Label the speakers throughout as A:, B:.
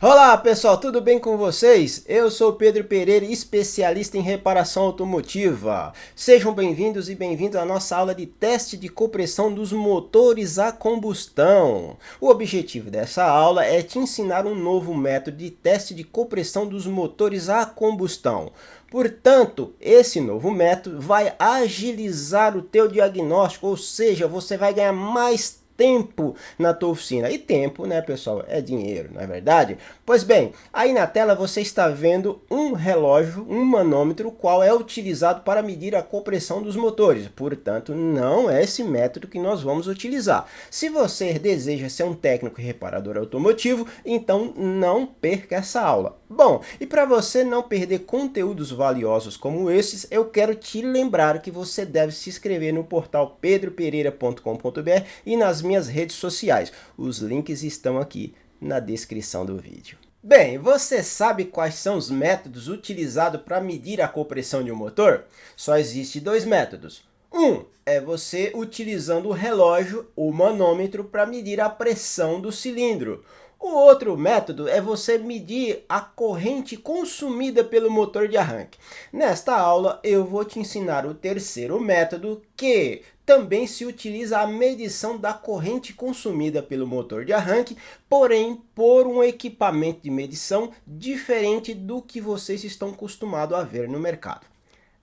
A: Olá pessoal, tudo bem com vocês? Eu sou Pedro Pereira, especialista em reparação automotiva. Sejam bem-vindos e bem-vindos à nossa aula de teste de compressão dos motores a combustão. O objetivo dessa aula é te ensinar um novo método de teste de compressão dos motores a combustão. Portanto, esse novo método vai agilizar o teu diagnóstico, ou seja, você vai ganhar mais tempo na tua oficina. E tempo, né, pessoal, é dinheiro, não é verdade? Pois bem, aí na tela você está vendo um relógio, um manômetro, qual é utilizado para medir a compressão dos motores. Portanto, não é esse método que nós vamos utilizar. Se você deseja ser um técnico e reparador automotivo, então não perca essa aula. Bom, e para você não perder conteúdos valiosos como esses, eu quero te lembrar que você deve se inscrever no portal pedropereira.com.br e nas minhas redes sociais. Os links estão aqui na descrição do vídeo. Bem, você sabe quais são os métodos utilizados para medir a compressão de um motor? Só existem dois métodos. Um é você utilizando o relógio, o manômetro, para medir a pressão do cilindro. O outro método é você medir a corrente consumida pelo motor de arranque. Nesta aula, eu vou te ensinar o terceiro método, que também se utiliza a medição da corrente consumida pelo motor de arranque, porém por um equipamento de medição diferente do que vocês estão acostumados a ver no mercado.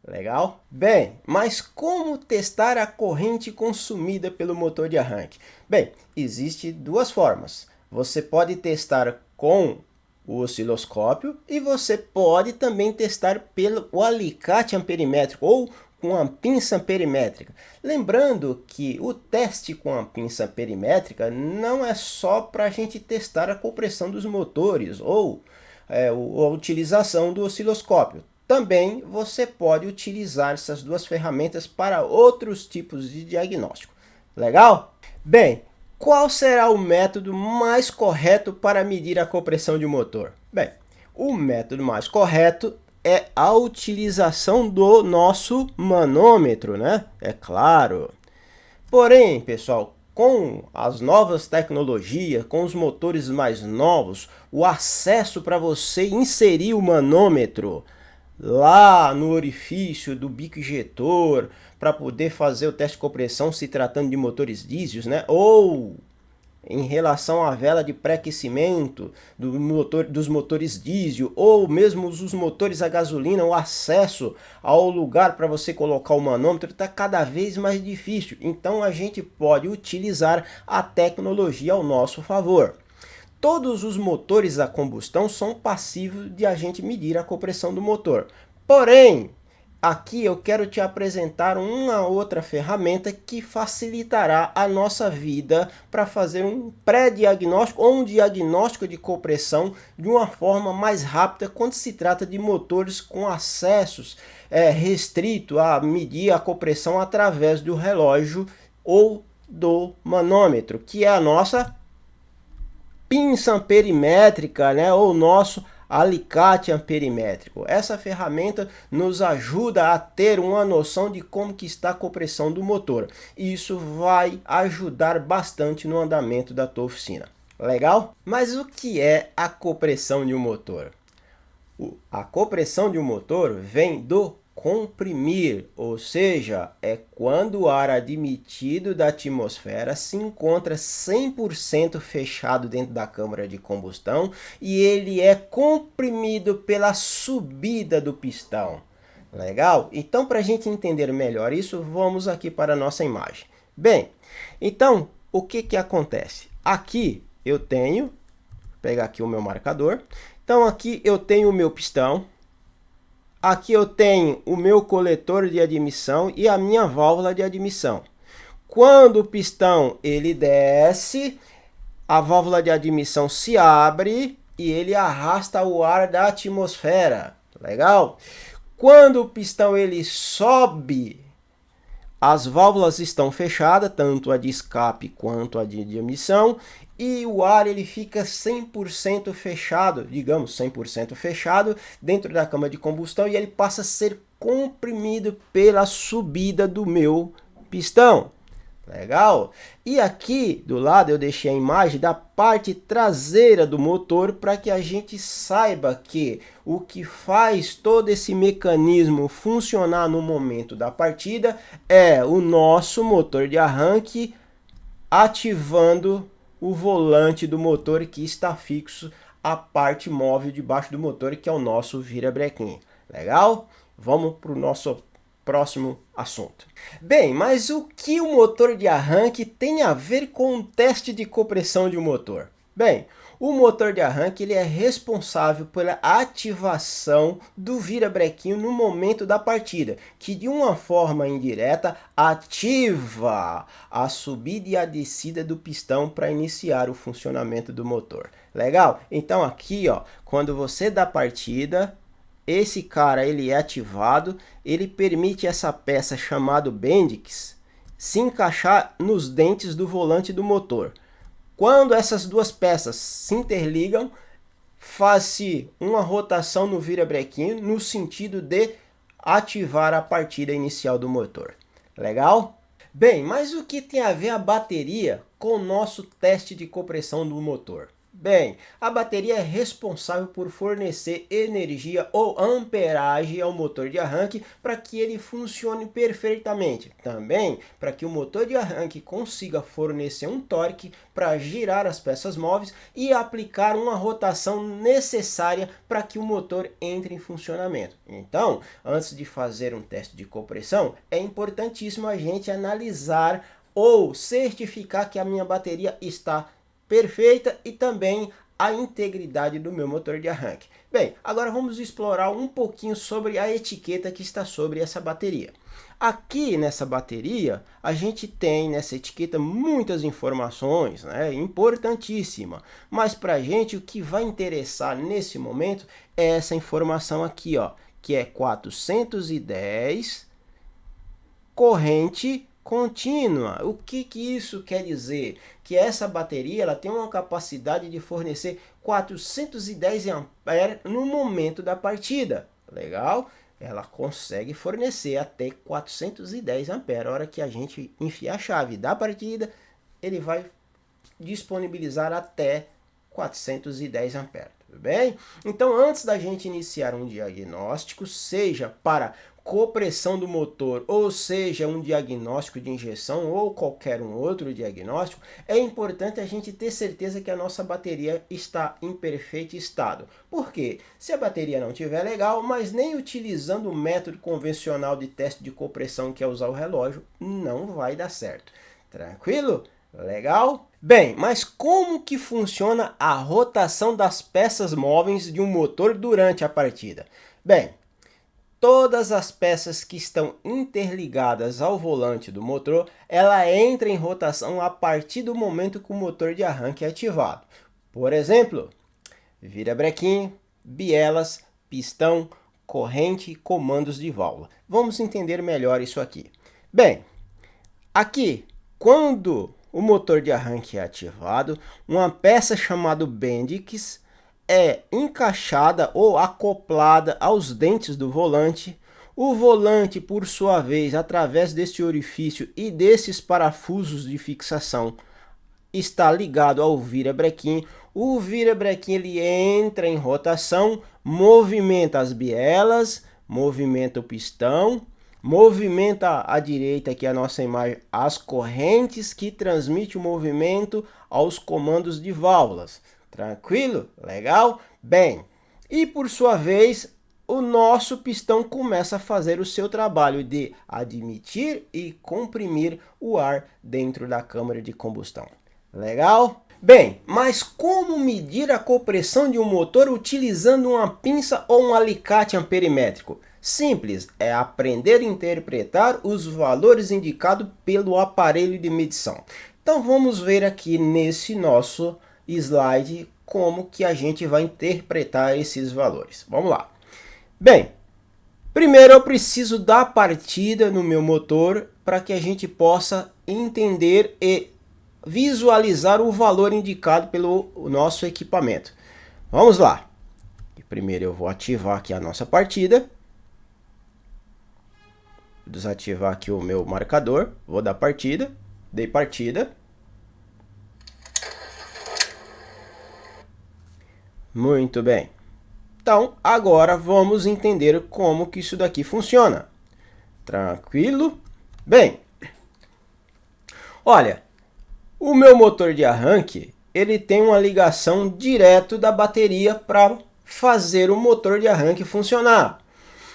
A: Legal? Bem, mas como testar a corrente consumida pelo motor de arranque? Bem, existem duas formas. Você pode testar com o osciloscópio e você pode também testar pelo alicate amperimétrico ou com a pinça amperimétrica. Lembrando que o teste com a pinça amperimétrica não é só para a gente testar a compressão dos motores ou a utilização do osciloscópio. Também você pode utilizar essas duas ferramentas para outros tipos de diagnóstico. Legal? Bem, qual será o método mais correto para medir a compressão de um motor? Bem, o método mais correto é a utilização do nosso manômetro, né? É claro. Porém, pessoal, com as novas tecnologias, com os motores mais novos, o acesso para você inserir o manômetro lá no orifício do bico injetor para poder fazer o teste de compressão se tratando de motores diesel, né? Ou em relação à vela de pré-aquecimento dos motores diesel, ou mesmo os motores a gasolina, o acesso ao lugar para você colocar o manômetro está cada vez mais difícil. Então a gente pode utilizar a tecnologia ao nosso favor. Todos os motores a combustão são passíveis de a gente medir a compressão do motor. Porém, aqui eu quero te apresentar uma outra ferramenta que facilitará a nossa vida para fazer um pré-diagnóstico ou um diagnóstico de compressão de uma forma mais rápida quando se trata de motores com acessos restrito a medir a compressão através do relógio ou do manômetro, que é a nossa pinça amperimétrica, né, ou nosso alicate amperimétrico. Essa ferramenta nos ajuda a ter uma noção de como que está a compressão do motor. Isso vai ajudar bastante no andamento da tua oficina. Legal? Mas o que é a compressão de um motor? A compressão de um motor vem do comprimir, ou seja, é quando o ar admitido da atmosfera se encontra 100% fechado dentro da câmara de combustão e ele é comprimido pela subida do pistão. Legal? Então, para a gente entender melhor isso, vamos aqui para a nossa imagem. Bem, então, o que acontece? Aqui eu tenho, vou pegar aqui o meu marcador, então aqui eu tenho o meu pistão. Aqui eu tenho o meu coletor de admissão e a minha válvula de admissão. Quando o pistão ele desce, a válvula de admissão se abre e ele arrasta o ar da atmosfera. Legal? Quando o pistão ele sobe, as válvulas estão fechadas, tanto a de escape quanto a de admissão, e o ar ele fica 100% fechado, digamos 100% fechado dentro da câmara de combustão e ele passa a ser comprimido pela subida do meu pistão. Legal? E aqui do lado eu deixei a imagem da parte traseira do motor para que a gente saiba que o que faz todo esse mecanismo funcionar no momento da partida é o nosso motor de arranque ativando o volante do motor que está fixo à parte móvel debaixo do motor, que é o nosso virabrequim. Legal? Vamos para o nosso próximo assunto. Bem, mas o que o motor de arranque tem a ver com o teste de compressão de um motor? Bem, o motor de arranque ele é responsável pela ativação do virabrequinho no momento da partida, que de uma forma indireta ativa a subida e a descida do pistão para iniciar o funcionamento do motor. Legal? Então aqui, ó, quando você dá partida, esse cara ele é ativado, ele permite essa peça chamada Bendix se encaixar nos dentes do volante do motor. Quando essas duas peças se interligam, faz-se uma rotação no virabrequim no sentido de ativar a partida inicial do motor. Legal? Bem, mas o que tem a ver a bateria com o nosso teste de compressão do motor? Bem, a bateria é responsável por fornecer energia ou amperagem ao motor de arranque para que ele funcione perfeitamente. Também para que o motor de arranque consiga fornecer um torque para girar as peças móveis e aplicar uma rotação necessária para que o motor entre em funcionamento. Então, antes de fazer um teste de compressão, é importantíssimo a gente analisar ou certificar que a minha bateria está perfeita e também a integridade do meu motor de arranque. Bem, agora vamos explorar um pouquinho sobre a etiqueta que está sobre essa bateria. Aqui nessa bateria, a gente tem nessa etiqueta muitas informações, né? Importantíssima. Mas para a gente o que vai interessar nesse momento é essa informação aqui, ó, que é 410 corrente contínua. O que isso quer dizer? Que essa bateria ela tem uma capacidade de fornecer 410 amperes no momento da partida. Legal? Ela consegue fornecer até 410 amperes. A hora que a gente enfiar a chave da partida, ele vai disponibilizar até 410 amperes. Tudo bem? Então, antes da gente iniciar um diagnóstico, seja para compressão do motor, ou seja, um diagnóstico de injeção ou qualquer um outro diagnóstico, é importante a gente ter certeza que a nossa bateria está em perfeito estado. Por quê? Se a bateria não estiver legal, mas nem utilizando o método convencional de teste de compressão, que é usar o relógio, não vai dar certo. Tranquilo? Legal? Bem, mas como que funciona a rotação das peças móveis de um motor durante a partida? Bem, todas as peças que estão interligadas ao volante do motor, ela entra em rotação a partir do momento que o motor de arranque é ativado. Por exemplo, virabrequim, bielas, pistão, corrente, comandos de válvula. Vamos entender melhor isso aqui. Bem, aqui, quando o motor de arranque é ativado, uma peça chamada Bendix é encaixada ou acoplada aos dentes do volante. O volante, por sua vez, através deste orifício e desses parafusos de fixação, está ligado ao virabrequim. O virabrequim ele entra em rotação, movimenta as bielas, movimenta o pistão, movimenta à direita, aqui a nossa imagem, as correntes que transmitem o movimento aos comandos de válvulas. Tranquilo? Legal? Bem, e por sua vez, o nosso pistão começa a fazer o seu trabalho de admitir e comprimir o ar dentro da câmara de combustão. Legal? Bem, mas como medir a compressão de um motor utilizando uma pinça ou um alicate amperimétrico? Simples, é aprender a interpretar os valores indicados pelo aparelho de medição. Então vamos ver aqui nesse nosso slide como que a gente vai interpretar esses valores. Vamos lá. Bem, primeiro eu preciso dar partida no meu motor para que a gente possa entender e visualizar o valor indicado pelo nosso equipamento. Vamos lá. Primeiro eu vou ativar aqui a nossa partida. Desativar aqui o meu marcador, vou dar partida. Dei partida. Muito bem. Então, agora vamos entender como que isso daqui funciona. Tranquilo? Bem, olha, o meu motor de arranque, ele tem uma ligação direto da bateria para fazer o motor de arranque funcionar.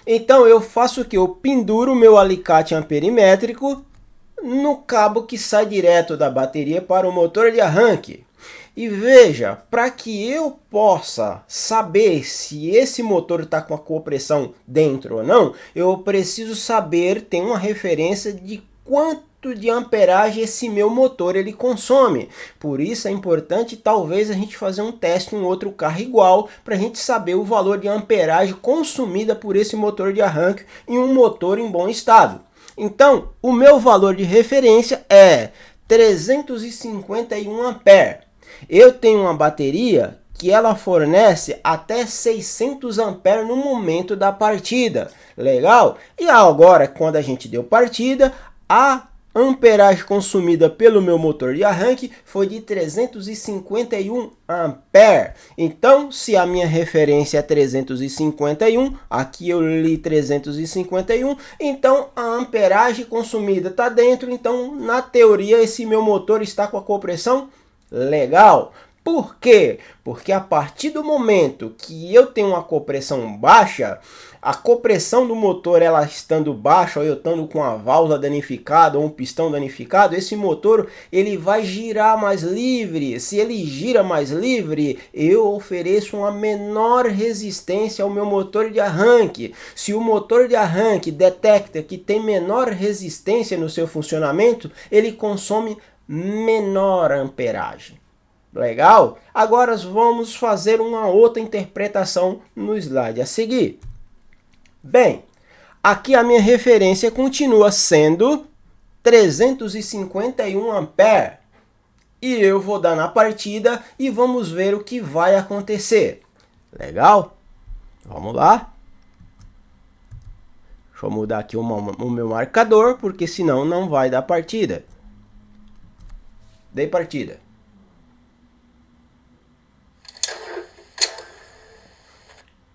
A: Então, eu faço o que? Eu penduro o meu alicate amperimétrico no cabo que sai direto da bateria para o motor de arranque. E veja, para que eu possa saber se esse motor está com a compressão dentro ou não, eu preciso saber, ter uma referência de quanto de amperagem esse meu motor ele consome. Por isso é importante talvez a gente fazer um teste em outro carro igual para a gente saber o valor de amperagem consumida por esse motor de arranque em um motor em bom estado. Então, o meu valor de referência é 351 amperes. Eu tenho uma bateria que ela fornece até 600 amperes no momento da partida. Legal? E agora, quando a gente deu partida, a amperagem consumida pelo meu motor de arranque foi de 351 amperes. Então, se a minha referência é 351, aqui eu li 351, então a amperagem consumida está dentro. Então, na teoria, esse meu motor está com a compressão legal. Por quê? Porque a partir do momento que eu tenho uma compressão baixa, a compressão do motor ela estando baixa, ou eu estando com a válvula danificada ou um pistão danificado, esse motor ele vai girar mais livre. Se ele gira mais livre, eu ofereço uma menor resistência ao meu motor de arranque. Se o motor de arranque detecta que tem menor resistência no seu funcionamento, ele consome menor amperagem. Legal? Agora vamos fazer uma outra interpretação no slide a seguir. Bem, aqui a minha referência continua sendo 351 amperes. E eu vou dar na partida e vamos ver o que vai acontecer. Legal? Vamos lá. Deixa eu mudar aqui o meu marcador, porque senão não vai dar partida. Dei partida.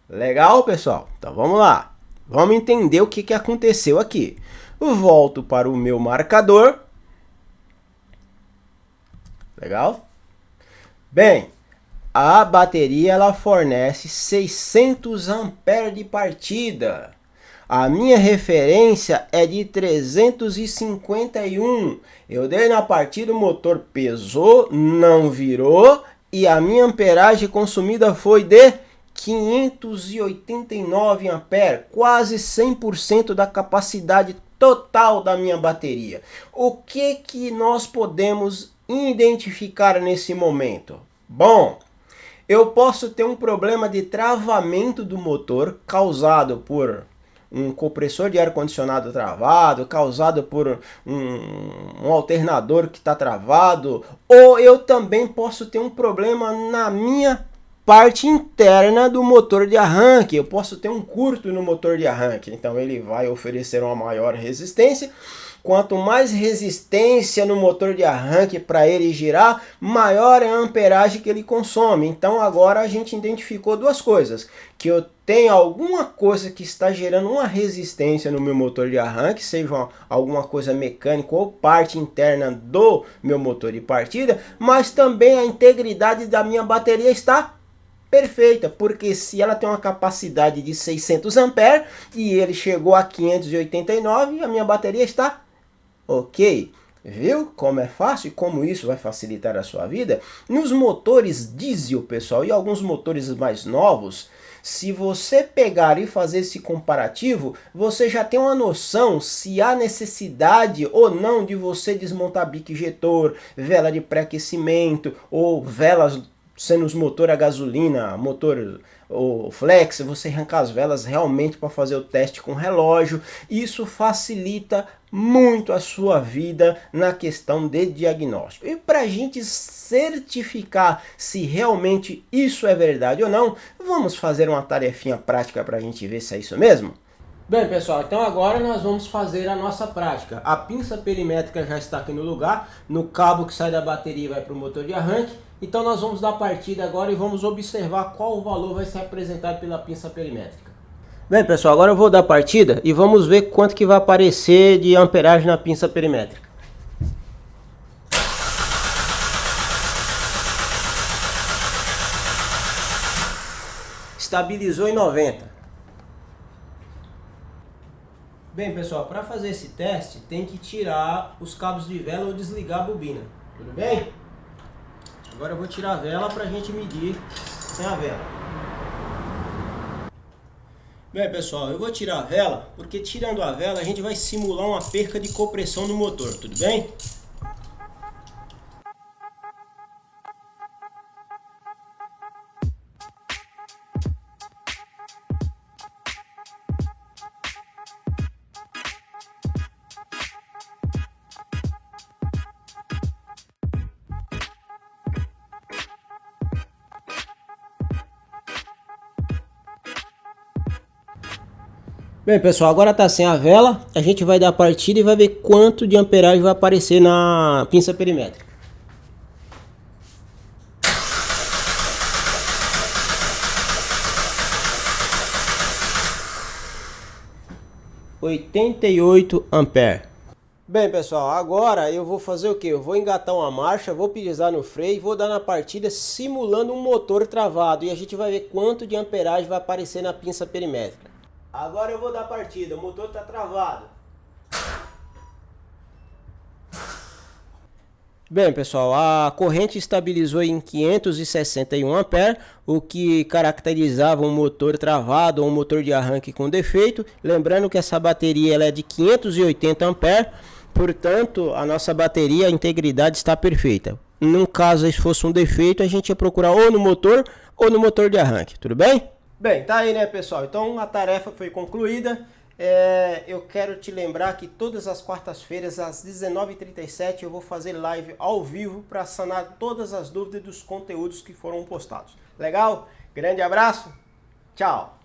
A: Legal, pessoal? Então vamos lá. Vamos entender o que aconteceu aqui. Eu volto para o meu marcador. Legal? Bem, a bateria ela fornece 600 amperes de partida. A minha referência é de 351. Eu dei na partida, o motor pesou, não virou e a minha amperagem consumida foi de 589 amperes, quase 100% da capacidade total da minha bateria. O que nós podemos identificar nesse momento? Bom, eu posso ter um problema de travamento do motor causado por um compressor de ar-condicionado travado, causado por um alternador que está travado, ou eu também posso ter um problema na minha parte interna do motor de arranque. Eu posso ter um curto no motor de arranque, então ele vai oferecer uma maior resistência. Quanto mais resistência no motor de arranque para ele girar, maior é a amperagem que ele consome. Então agora a gente identificou duas coisas, que eu tenho alguma coisa que está gerando uma resistência no meu motor de arranque, seja alguma coisa mecânica ou parte interna do meu motor de partida, mas também a integridade da minha bateria está perfeita, porque se ela tem uma capacidade de 600 amperes e ele chegou a 589, a minha bateria está ok. Viu como é fácil e como isso vai facilitar a sua vida? Nos motores diesel, pessoal, e alguns motores mais novos, se você pegar e fazer esse comparativo, você já tem uma noção se há necessidade ou não de você desmontar bico injetor, vela de pré-aquecimento ou velas sendo os motor a gasolina, motor ou flex, você arrancar as velas realmente para fazer o teste com relógio. Isso facilita muito a sua vida na questão de diagnóstico. E para a gente certificar se realmente isso é verdade ou não, vamos fazer uma tarefinha prática para a gente ver se é isso mesmo? Bem, pessoal, então agora nós vamos fazer a nossa prática. A pinça perimétrica já está aqui no lugar, no cabo que sai da bateria vai para o motor de arranque. Então nós vamos dar partida agora e vamos observar qual o valor vai ser apresentado pela pinça perimétrica. Bem, pessoal, agora eu vou dar partida e vamos ver quanto que vai aparecer de amperagem na pinça perimétrica. Estabilizou em 90. Bem, pessoal, para fazer esse teste tem que tirar os cabos de vela ou desligar a bobina, tudo bem? Agora eu vou tirar a vela para a gente medir sem a vela. Bem, pessoal, eu vou tirar a vela porque tirando a vela a gente vai simular uma perca de compressão no motor, tudo bem? Bem, pessoal, agora tá sem a vela, a gente vai dar partida e vai ver quanto de amperagem vai aparecer na pinça perimétrica. (88 ampere). Bem, pessoal, agora eu vou fazer o que? Eu vou engatar uma marcha, vou pisar no freio, vou dar na partida simulando um motor travado e a gente vai ver quanto de amperagem vai aparecer na pinça perimétrica. Agora eu vou dar partida, o motor está travado. Bem, pessoal, a corrente estabilizou em 561 ampere, o que caracterizava um motor travado ou um motor de arranque com defeito. Lembrando que essa bateria ela é de 580 ampere, portanto, a nossa bateria, a integridade está perfeita. No caso, se fosse um defeito, a gente ia procurar ou no motor ou no motor de arranque, tudo bem? Bem, tá aí, né, pessoal? Então a tarefa foi concluída. Eu quero te lembrar que todas as quartas-feiras às 19h37 eu vou fazer live ao vivo para sanar todas as dúvidas dos conteúdos que foram postados. Legal? Grande abraço, tchau!